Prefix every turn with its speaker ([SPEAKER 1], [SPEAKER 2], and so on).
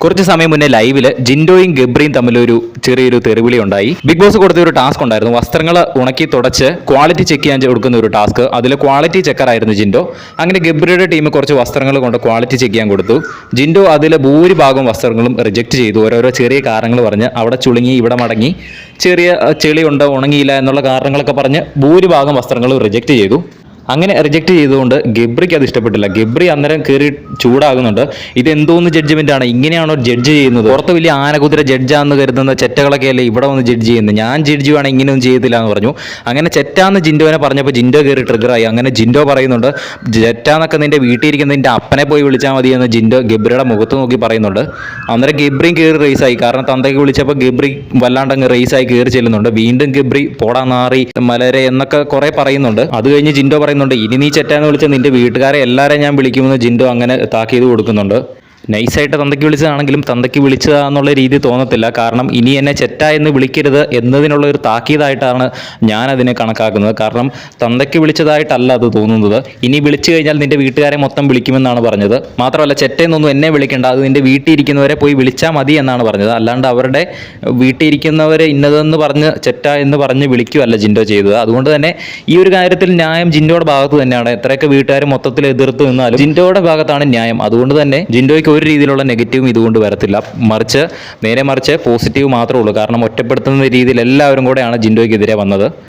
[SPEAKER 1] കുറച്ച് സമയം മുന്നേ ലൈവില് ജിൻഡോയും ഗബ്രിയും തമ്മിലൊരു ചെറിയൊരു തെറിവിളി ഉണ്ടായി. ബിഗ് ബോസ് കൊടുത്ത ഒരു ടാസ്ക് ഉണ്ടായിരുന്നു, വസ്ത്രങ്ങൾ ഉണക്കി തുടച്ച് ക്വാളിറ്റി ചെക്ക് ചെയ്യാൻ കൊടുക്കുന്ന ഒരു ടാസ്ക്. അതിൽ ക്വാളിറ്റി ചെക്കറായിരുന്നു ജിൻഡോ. അങ്ങനെ ഗബ്രിയുടെ ടീം കുറച്ച് വസ്ത്രങ്ങൾ കൊണ്ട് ക്വാളിറ്റി ചെക്ക് ചെയ്യാൻ കൊടുത്തു. ജിൻഡോ അതിൽ ഭൂരിഭാഗം വസ്ത്രങ്ങളും റിജക്ട് ചെയ്തു. ഓരോരോ ചെറിയ കാരണങ്ങൾ പറഞ്ഞ് അവിടെ ചുളുങ്ങി ഇവിടെ മടങ്ങി, ചെറിയ ചെളിയുണ്ട്, ഉണങ്ങിയില്ല എന്നുള്ള കാരണങ്ങളൊക്കെ പറഞ്ഞ് ഭൂരിഭാഗം വസ്ത്രങ്ങളും റിജക്ട് ചെയ്തു. അങ്ങനെ റിജക്ട് ചെയ്തുകൊണ്ട് ഗബ്രിക്ക് അത് ഇഷ്ടപ്പെട്ടില്ല. ഗബ്രി അന്നേരം കയറി ചൂടാകുന്നുണ്ട്. ഇത് എന്തോന്ന് ജഡ്ജ്മെന്റ് ആണ്, ഇങ്ങനെയാണോ ജഡ്ജ് ചെയ്യുന്നത്? പുറത്ത് വലിയ ആനകുതിര ജഡ്ജാന്ന് കരുതുന്ന ചെറ്റകളൊക്കെ അല്ലേ ഇവിടെ വന്ന് ജഡ്ജ് ചെയ്യുന്നത്, ഞാൻ ജഡ്ജ് വേണം ഇങ്ങനെയൊന്നും ചെയ്യത്തില്ല എന്ന് പറഞ്ഞു. അങ്ങനെ ചെറ്റാന്ന് ജിൻഡോനെ പറഞ്ഞപ്പോൾ ജിൻഡോ കയറി ട്രിഗറായി. അങ്ങനെ ജിൻഡോ പറയുന്നുണ്ട്, ചെറ്റാന്നൊക്കെ നിന്റെ വീട്ടിൽ ഇരിക്കുന്ന നിന്റെ അപ്പനെ പോയി വിളിച്ചാൽ മതി എന്ന് ജിൻഡോ ഗബ്രിയുടെ മുഖത്ത് നോക്കി പറയുന്നുണ്ട്. അന്നേരം ഗബ്രിയും കയറി റേസായി. കാരണം തന്തയ്ക്ക് വിളിച്ചപ്പോൾ ഗബ്രി വല്ലാണ്ടങ്ങ് റേസായി കയറി ചെല്ലുന്നുണ്ട്. വീണ്ടും ഗബ്രി പോടാ നാറി മലരെ എന്നൊക്കെ കുറെ പറയുന്നുണ്ട്. അത് കഴിഞ്ഞ് ജിൻഡോ പറയുന്നുണ്ട്, ഇനി നീ ചെറ്റാന്ന് വിളിച്ച നിന്റെ വീട്ടുകാരെ എല്ലാവരെയും ഞാൻ വിളിക്കുമെന്ന് ജിൻഡോ അങ്ങനെ താക്കീത് കൊടുക്കുന്നുണ്ട്. നൈസായിട്ട് തന്തയ്ക്ക് വിളിച്ചതാണെങ്കിലും തന്തയ്ക്ക് വിളിച്ചതാന്നുള്ള രീതി തോന്നത്തില്ല. കാരണം ഇനി എന്നെ ചെറ്റ എന്ന് വിളിക്കരുത് എന്നതിനുള്ള ഒരു താക്കീതായിട്ടാണ് ഞാനതിനെ കണക്കാക്കുന്നത്. കാരണം തന്തയ്ക്ക് വിളിച്ചതായിട്ടല്ല അത് തോന്നുന്നത്. ഇനി വിളിച്ചു കഴിഞ്ഞാൽ നിന്റെ വീട്ടുകാരെ മൊത്തം വിളിക്കുമെന്നാണ് പറഞ്ഞത്. മാത്രമല്ല ചെറ്റയെന്നൊന്നും എന്നെ വിളിക്കേണ്ട, അത് നിന്റെ വീട്ടിൽ ഇരിക്കുന്നവരെ പോയി വിളിച്ചാൽ മതി എന്നാണ് പറഞ്ഞത്. അല്ലാണ്ട് അവരുടെ വീട്ടിൽ ഇരിക്കുന്നവരെ ഇന്നതെന്ന് പറഞ്ഞ് ചെറ്റ എന്ന് പറഞ്ഞ് വിളിക്കുകയല്ല ജിൻഡോ ചെയ്തത്. അതുകൊണ്ട് തന്നെ ഈ ഒരു കാര്യത്തിൽ ന്യായം ജിൻഡോയുടെ ഭാഗത്ത് തന്നെയാണ്. എത്രയൊക്കെ വീട്ടുകാർ മൊത്തത്തിൽ എതിർത്ത് നിന്നാലും ജിൻഡോയുടെ ഭാഗത്താണ് ന്യായം. അതുകൊണ്ട് തന്നെ ജിൻഡോയ്ക്ക് ഒരു രീതിയിലുള്ള നെഗറ്റീവും ഇതുകൊണ്ട് വരത്തില്ല. നേരെ മറിച്ച് പോസിറ്റീവ് മാത്രമേ ഉള്ളൂ. കാരണം ഒറ്റപ്പെടുത്തുന്ന രീതിയിൽ എല്ലാവരും കൂടെയാണ് ജിൻഡോയ്ക്കെതിരെ വന്നത്.